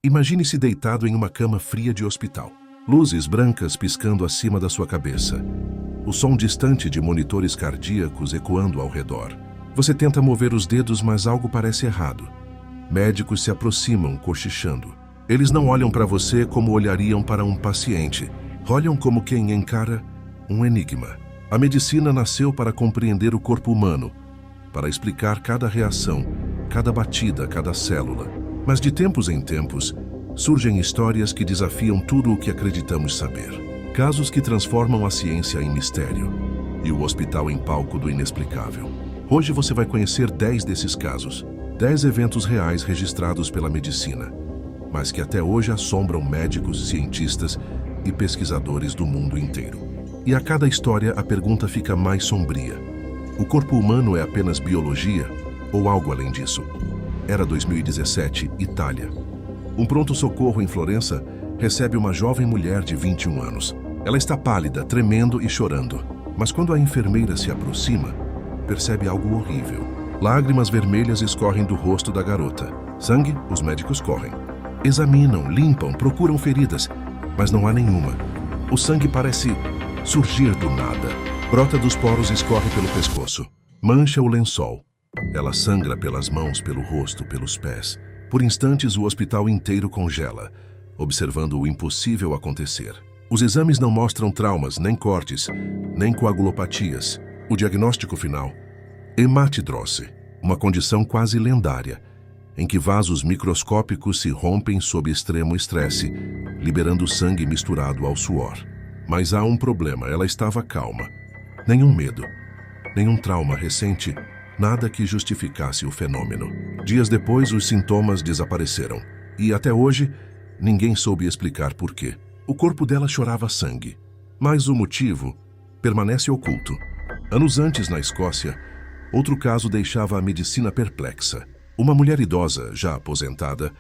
Imagine-se deitado em uma cama fria de hospital. Luzes brancas piscando acima da sua cabeça. O som distante de monitores cardíacos ecoando ao redor. Você tenta mover os dedos, mas algo parece errado. Médicos se aproximam, cochichando. Eles não olham para você como olhariam para um paciente. Olham como quem encara um enigma. A medicina nasceu para compreender o corpo humano, para explicar cada reação, cada batida, cada célula. Mas de tempos em tempos, surgem histórias que desafiam tudo o que acreditamos saber. Casos que transformam a ciência em mistério e o hospital em palco do inexplicável. Hoje você vai conhecer 10 desses casos, 10 eventos reais registrados pela medicina, mas que até hoje assombram médicos, cientistas e pesquisadores do mundo inteiro. E a cada história a pergunta fica mais sombria. O corpo humano é apenas biologia ou algo além disso? Era 2017, Itália. Um pronto-socorro em Florença recebe uma jovem mulher de 21 anos. Ela está pálida, tremendo e chorando. Mas quando a enfermeira se aproxima, percebe algo horrível. Lágrimas vermelhas escorrem do rosto da garota. Sangue, os médicos correm. Examinam, limpam, procuram feridas, mas não há nenhuma. O sangue parece surgir do nada. Brota dos poros e escorre pelo pescoço. Mancha o lençol. Ela sangra pelas mãos, pelo rosto, pelos pés. Por instantes, o hospital inteiro congela, observando o impossível acontecer. Os exames não mostram traumas, nem cortes, nem coagulopatias. O diagnóstico final: hematidrose, uma condição quase lendária, em que vasos microscópicos se rompem sob extremo estresse, liberando sangue misturado ao suor. Mas há um problema: ela estava calma. Nenhum medo, nenhum trauma recente, nada que justificasse o fenômeno. Dias depois, os sintomas desapareceram. E até hoje, ninguém soube explicar por quê. O corpo dela chorava sangue, mas o motivo permanece oculto. Anos antes, na Escócia, outro caso deixava a medicina perplexa. Uma mulher idosa, já aposentada,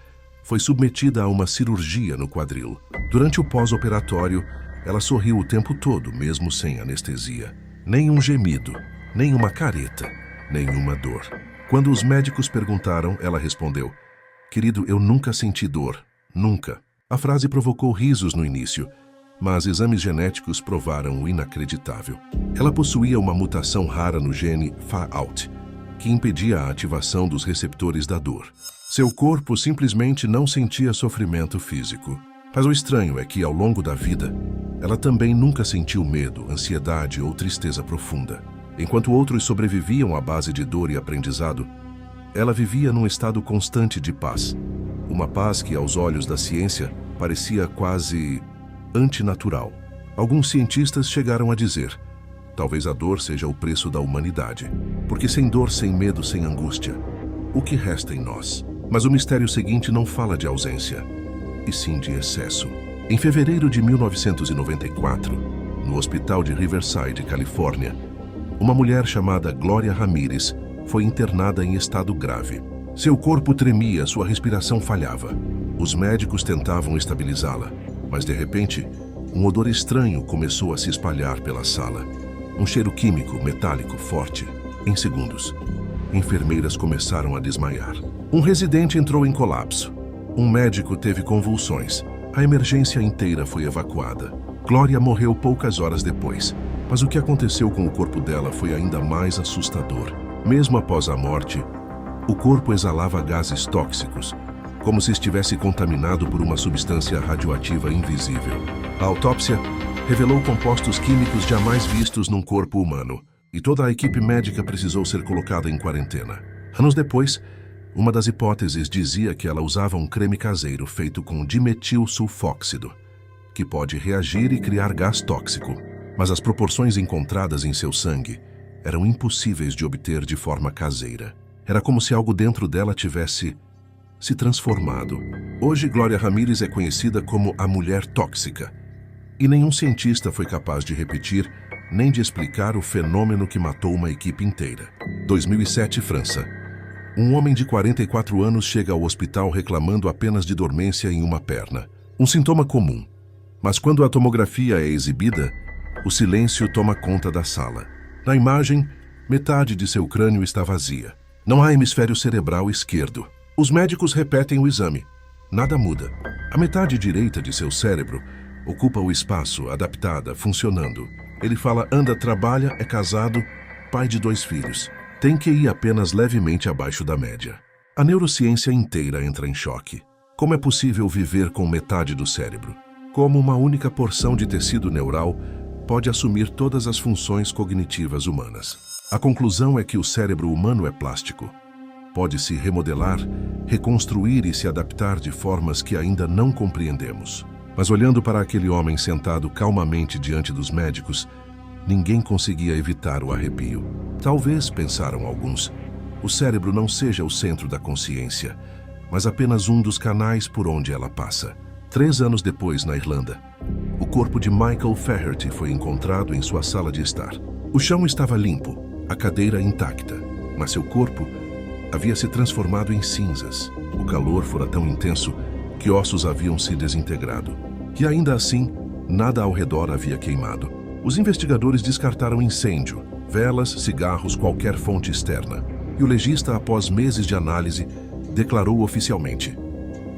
foi submetida a uma cirurgia no quadril. Durante o pós-operatório, ela sorriu o tempo todo, mesmo sem anestesia. Nem um gemido, nem uma careta, nenhuma dor. Quando os médicos perguntaram, ela respondeu: "Querido, eu nunca senti dor, nunca." A frase provocou risos no início, mas exames genéticos provaram o inacreditável. Ela possuía uma mutação rara no gene FAAUT, que impedia a ativação dos receptores da dor. Seu corpo simplesmente não sentia sofrimento físico. Mas o estranho é que, ao longo da vida, ela também nunca sentiu medo, ansiedade ou tristeza profunda. Enquanto outros sobreviviam à base de dor e aprendizado, ela vivia num estado constante de paz. Uma paz que, aos olhos da ciência, parecia quase antinatural. Alguns cientistas chegaram a dizer: talvez a dor seja o preço da humanidade. Porque sem dor, sem medo, sem angústia, o que resta em nós? Mas o mistério seguinte não fala de ausência, e sim de excesso. Em fevereiro de 1994, no hospital de Riverside, Califórnia, uma mulher chamada Glória Ramírez foi internada em estado grave. Seu corpo tremia, sua respiração falhava. Os médicos tentavam estabilizá-la, mas de repente, um odor estranho começou a se espalhar pela sala. Um cheiro químico, metálico, forte. Em segundos, enfermeiras começaram a desmaiar. Um residente entrou em colapso. Um médico teve convulsões. A emergência inteira foi evacuada. Glória morreu poucas horas depois, mas o que aconteceu com o corpo dela foi ainda mais assustador. Mesmo após a morte, o corpo exalava gases tóxicos, como se estivesse contaminado por uma substância radioativa invisível. A autópsia revelou compostos químicos jamais vistos num corpo humano, e toda a equipe médica precisou ser colocada em quarentena. Anos depois, uma das hipóteses dizia que ela usava um creme caseiro feito com dimetilsulfóxido, que pode reagir e criar gás tóxico. Mas as proporções encontradas em seu sangue eram impossíveis de obter de forma caseira. Era como se algo dentro dela tivesse se transformado. Hoje, Glória Ramírez é conhecida como a mulher tóxica, e nenhum cientista foi capaz de repetir nem de explicar o fenômeno que matou uma equipe inteira. 2007, França. Um homem de 44 anos chega ao hospital reclamando apenas de dormência em uma perna. Um sintoma comum. Mas quando a tomografia é exibida, o silêncio toma conta da sala. Na imagem, metade de seu crânio está vazia. Não há hemisfério cerebral esquerdo. Os médicos repetem o exame, Nada muda. A metade direita de seu cérebro ocupa o espaço, adaptada, funcionando. Ele fala, anda, trabalha, é casado, pai de 2 filhos. Tem QI apenas levemente abaixo da média. A neurociência inteira entra em choque. Como é possível viver com metade do cérebro? Como uma única porção de tecido neural pode assumir todas as funções cognitivas humanas? A conclusão é que o cérebro humano é plástico. Pode se remodelar, reconstruir e se adaptar de formas que ainda não compreendemos. Mas olhando para aquele homem sentado calmamente diante dos médicos, ninguém conseguia evitar o arrepio. Talvez, pensaram alguns, o cérebro não seja o centro da consciência, mas apenas um dos canais por onde ela passa. 3 anos depois, na Irlanda, o corpo de Michael Faherty foi encontrado em sua sala de estar. O chão estava limpo, a cadeira intacta, mas seu corpo havia se transformado em cinzas. O calor fora tão intenso que ossos haviam se desintegrado. E ainda assim, nada ao redor havia queimado. Os investigadores descartaram incêndio, velas, cigarros, qualquer fonte externa. E o legista, após meses de análise, declarou oficialmente: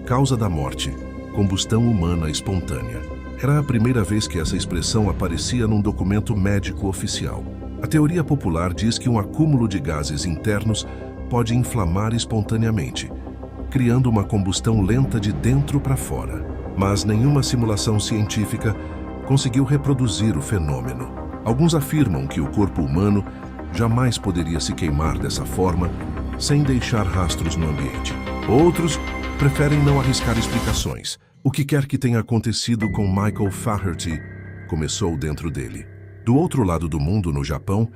causa da morte, combustão humana espontânea. Era a primeira vez que essa expressão aparecia num documento médico oficial. A teoria popular diz que um acúmulo de gases internos pode inflamar espontaneamente, criando uma combustão lenta de dentro para fora. Mas nenhuma simulação científica conseguiu reproduzir o fenômeno. Alguns afirmam que o corpo humano jamais poderia se queimar dessa forma sem deixar rastros no ambiente. Outros preferem não arriscar explicações. O que quer que tenha acontecido com Michael Faherty começou dentro dele. Do outro lado do mundo, no Japão,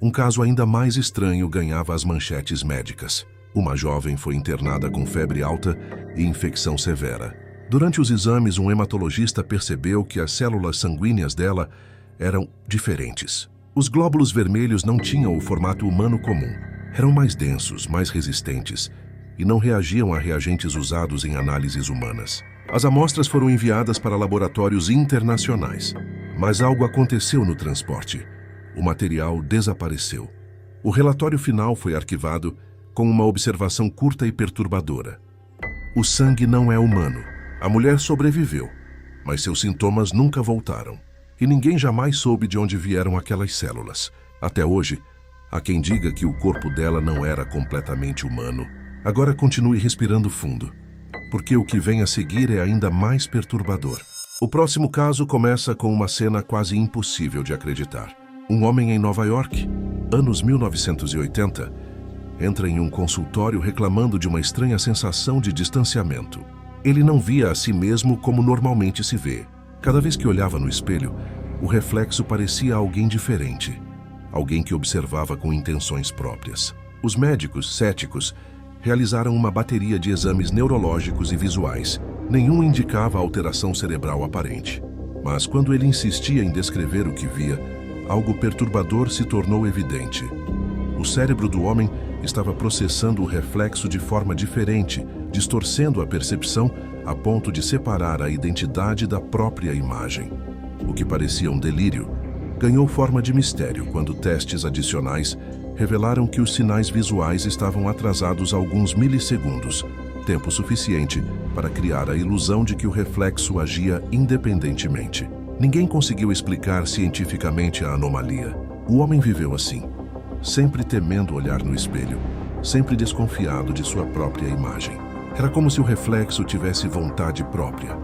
um caso ainda mais estranho ganhava as manchetes médicas. Uma jovem foi internada com febre alta e infecção severa. Durante os exames, um hematologista percebeu que as células sanguíneas dela eram diferentes. Os glóbulos vermelhos não tinham o formato humano comum. Eram mais densos, mais resistentes e não reagiam a reagentes usados em análises humanas. As amostras foram enviadas para laboratórios internacionais, mas algo aconteceu no transporte. O material desapareceu. O relatório final foi arquivado com uma observação curta e perturbadora. O sangue não é humano. A mulher sobreviveu, mas seus sintomas nunca voltaram. E ninguém jamais soube de onde vieram aquelas células. Até hoje, há quem diga que o corpo dela não era completamente humano. Agora continue respirando fundo, porque o que vem a seguir é ainda mais perturbador. O próximo caso começa com uma cena quase impossível de acreditar. Um homem em Nova York, anos 1980, entra em um consultório reclamando de uma estranha sensação de distanciamento. Ele não via a si mesmo como normalmente se vê. Cada vez que olhava no espelho, o reflexo parecia alguém diferente, alguém que observava com intenções próprias. Os médicos, céticos, realizaram uma bateria de exames neurológicos e visuais. Nenhum indicava alteração cerebral aparente. Mas quando ele insistia em descrever o que via, algo perturbador se tornou evidente. O cérebro do homem estava processando o reflexo de forma diferente, distorcendo a percepção a ponto de separar a identidade da própria imagem. O que parecia um delírio ganhou forma de mistério quando testes adicionais revelaram que os sinais visuais estavam atrasados alguns milissegundos, tempo suficiente para criar a ilusão de que o reflexo agia independentemente. Ninguém conseguiu explicar cientificamente a anomalia. O homem viveu assim, sempre temendo olhar no espelho, sempre desconfiado de sua própria imagem. Era como se o reflexo tivesse vontade própria,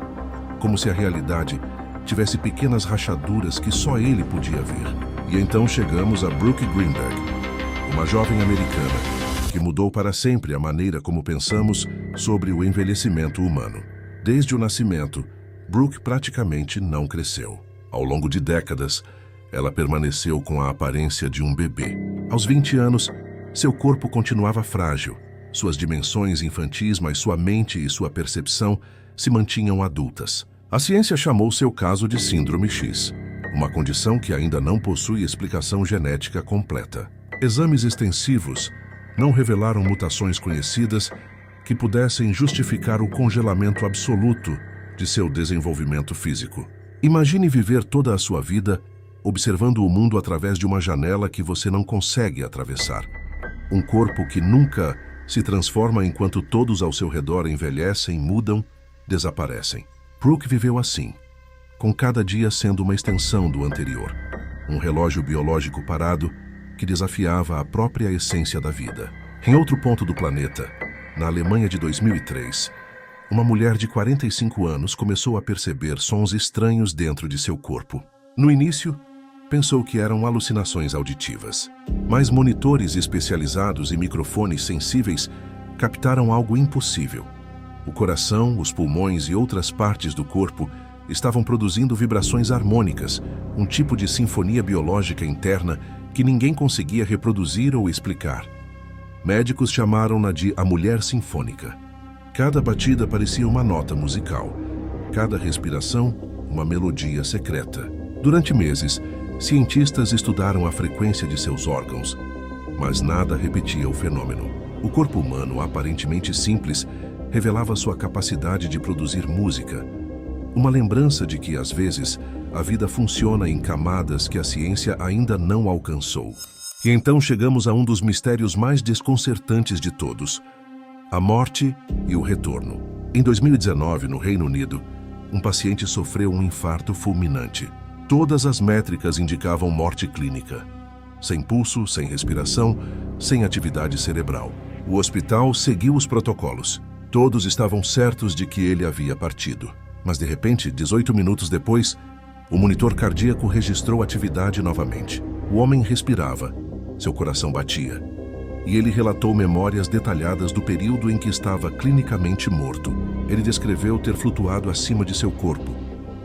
como se a realidade tivesse pequenas rachaduras que só ele podia ver. E então chegamos a Brooke Greenberg, uma jovem americana que mudou para sempre a maneira como pensamos sobre o envelhecimento humano. Desde o nascimento, Brooke praticamente não cresceu. Ao longo de décadas, ela permaneceu com a aparência de um bebê. Aos 20 anos, seu corpo continuava frágil, suas dimensões infantis, mas sua mente e sua percepção se mantinham adultas. A ciência chamou seu caso de Síndrome X, uma condição que ainda não possui explicação genética completa. Exames extensivos não revelaram mutações conhecidas que pudessem justificar o congelamento absoluto de seu desenvolvimento físico. Imagine viver toda a sua vida observando o mundo através de uma janela que você não consegue atravessar. Um corpo que nunca se transforma enquanto todos ao seu redor envelhecem, mudam desaparecem. Brooke viveu assim, com cada dia sendo uma extensão do anterior. Um relógio biológico parado que desafiava a própria essência da vida. Em outro ponto do planeta, na Alemanha de 2003, uma mulher de 45 anos começou a perceber sons estranhos dentro de seu corpo. No início, pensou que eram alucinações auditivas, mas monitores especializados e microfones sensíveis captaram algo impossível. O coração, os pulmões e outras partes do corpo estavam produzindo vibrações harmônicas, um tipo de sinfonia biológica interna que ninguém conseguia reproduzir ou explicar. Médicos chamaram-na de a mulher sinfônica. Cada batida parecia uma nota musical, cada respiração uma melodia secreta. Durante meses, cientistas estudaram a frequência de seus órgãos, mas nada repetia o fenômeno. O corpo humano, aparentemente simples, revelava sua capacidade de produzir música, uma lembrança de que, às vezes, a vida funciona em camadas que a ciência ainda não alcançou. E então chegamos a um dos mistérios mais desconcertantes de todos: a morte e o retorno. Em 2019, no Reino Unido, um paciente sofreu um infarto fulminante. Todas as métricas indicavam morte clínica. Sem pulso, sem respiração, sem atividade cerebral. O hospital seguiu os protocolos. Todos estavam certos de que ele havia partido. Mas, de repente, 18 minutos depois, o monitor cardíaco registrou atividade novamente. O homem respirava, seu coração batia. E ele relatou memórias detalhadas do período em que estava clinicamente morto. Ele descreveu ter flutuado acima de seu corpo,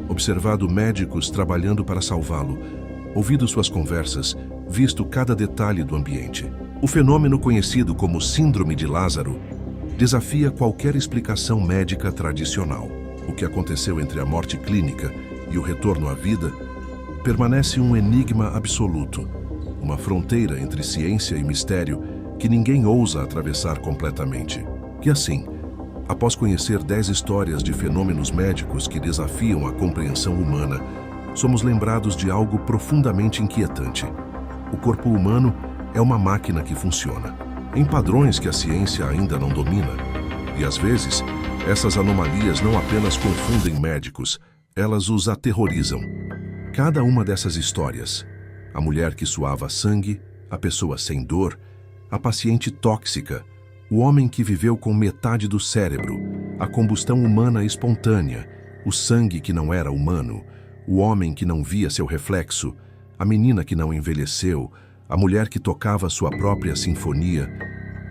observado médicos trabalhando para salvá-lo, ouvido suas conversas, visto cada detalhe do ambiente. O fenômeno conhecido como Síndrome de Lázaro desafia qualquer explicação médica tradicional. O que aconteceu entre a morte clínica e o retorno à vida permanece um enigma absoluto, uma fronteira entre ciência e mistério que ninguém ousa atravessar completamente. E assim, após conhecer 10 histórias de fenômenos médicos que desafiam a compreensão humana, somos lembrados de algo profundamente inquietante. O corpo humano é uma máquina que funciona, em padrões que a ciência ainda não domina. E às vezes, essas anomalias não apenas confundem médicos, elas os aterrorizam. Cada uma dessas histórias, a mulher que suava sangue, a pessoa sem dor, a paciente tóxica, o homem que viveu com metade do cérebro, a combustão humana espontânea, o sangue que não era humano, o homem que não via seu reflexo, a menina que não envelheceu, a mulher que tocava sua própria sinfonia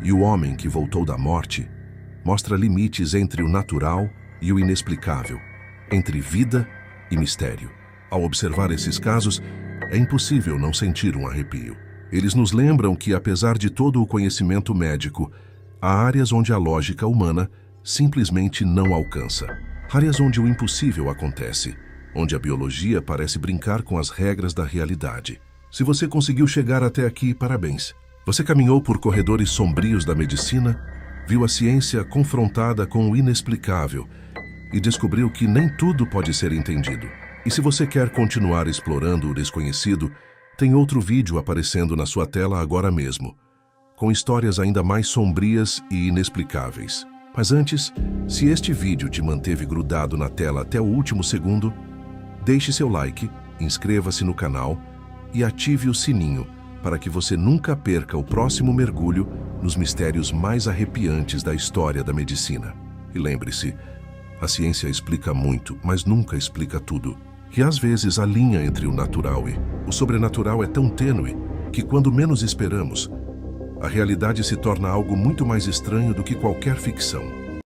e o homem que voltou da morte, mostra limites entre o natural e o inexplicável, entre vida e mistério. Ao observar esses casos, é impossível não sentir um arrepio. Eles nos lembram que, apesar de todo o conhecimento médico, há áreas onde a lógica humana simplesmente não alcança. Áreas onde o impossível acontece, onde a biologia parece brincar com as regras da realidade. Se você conseguiu chegar até aqui, parabéns. Você caminhou por corredores sombrios da medicina, viu a ciência confrontada com o inexplicável e descobriu que nem tudo pode ser entendido. E se você quer continuar explorando o desconhecido, tem outro vídeo aparecendo na sua tela agora mesmo, com histórias ainda mais sombrias e inexplicáveis. Mas antes, se este vídeo te manteve grudado na tela até o último segundo, deixe seu like, inscreva-se no canal e ative o sininho para que você nunca perca o próximo mergulho nos mistérios mais arrepiantes da história da medicina. E lembre-se, a ciência explica muito, mas nunca explica tudo. E às vezes a linha entre o natural e o sobrenatural é tão tênue que, quando menos esperamos, a realidade se torna algo muito mais estranho do que qualquer ficção.